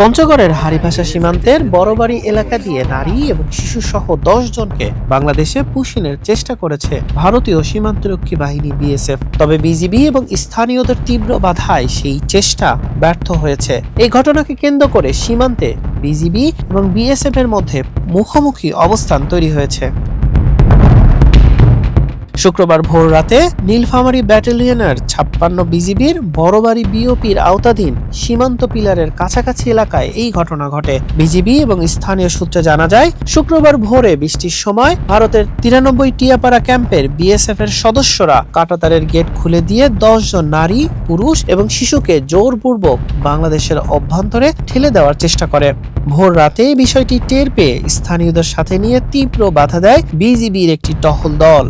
পঞ্চগড়ের হারিভাষা সীমান্তের বড়বাড়ি এলাকা দিয়ে নারী এবং শিশুসহ 10 জনকে বাংলাদেশে পুশিনের চেষ্টা করেছে ভারতীয় সীমান্তরক্ষী বাহিনী বিএসএফ। তবে বিজিবি এবং স্থানীয়দের তীব্র বাধায় সেই চেষ্টা ব্যর্থ হয়েছে। এই ঘটনাকে কেন্দ্র করে সীমান্তে বিজিবি এবং বিএসএফ এর মধ্যে মুখোমুখি অবস্থান তৈরি হয়েছে। শুক্রবার ভোর রাতে নীলফামারী ব্যাটালিয়নের 56 বিজিবির বড়বাড়ি বিওপির আওতাধীন সীমান্ত পিলারের কাছাকাছি এলাকায় এই ঘটনা ঘটে। বিজিবি এবং স্থানীয় সূত্রে জানা যায়, শুক্রবার ভোরে বৃষ্টির সময় ভারতের 93 টিয়াপাড়া ক্যাম্পের বিএসএফ এর সদস্যরা কাঁটাতারের গেট খুলে দিয়ে 10 জন নারী, পুরুষ এবং শিশুকে জোরপূর্বক বাংলাদেশের অভ্যন্তরে ঠেলে দেওয়ার চেষ্টা করে। ভোর রাতে বিষয়টি টের পেয়ে স্থানীয়দের সাথে নিয়ে তীব্র বাধা দেয় বিজিবির একটি টহল দল।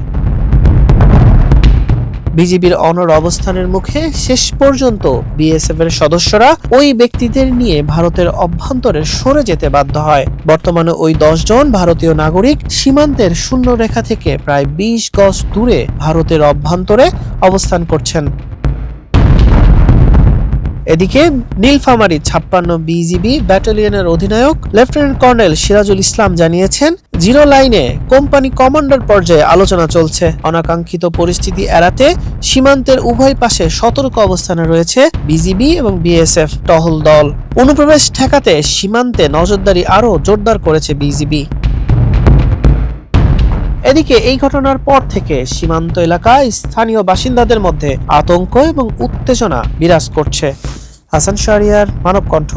বিজিবির অনড় অবস্থানের মুখে শেষ পর্যন্ত বিএসএফ এর সদস্যরা ওই ব্যক্তিদের নিয়ে ভারতের অভ্যন্তরে সরে যেতে বাধ্য হয়। বর্তমানে ওই 10 জন ভারতীয় নাগরিক সীমান্তের শূন্য রেখা থেকে প্রায় 20 গজ দূরে ভারতের অভ্যন্তরে অবস্থান করছেন। এদিকে নীলফামারী 56 বিজিবি ব্যাটালিয়নের অধিনায়ক লেফটেন্যান্ট কর্নেল সিরাজুল ইসলাম জানিয়েছেন, জিরো লাইনে কোম্পানি কমান্ডার পর্যায়ে আলোচনা চলছে। অনাকাঙ্ক্ষিত পরিস্থিতি এড়াতে সীমান্তের উভয় পাশে সতর্ক অবস্থানে রয়েছে বিজিবি এবং বিএসএফ টহল দল। অনুপ্রবেশ ঠেকাতে সীমান্তে নজরদারি আরও জোরদার করেছে বিজিবি। এদিকে এই ঘটনার পর থেকে সীমান্ত এলাকায় স্থানীয় বাসিন্দাদের মধ্যে আতঙ্ক এবং উত্তেজনা বিরাজ করছে। হাসান শাহরিয়ার, মানব কণ্ঠ।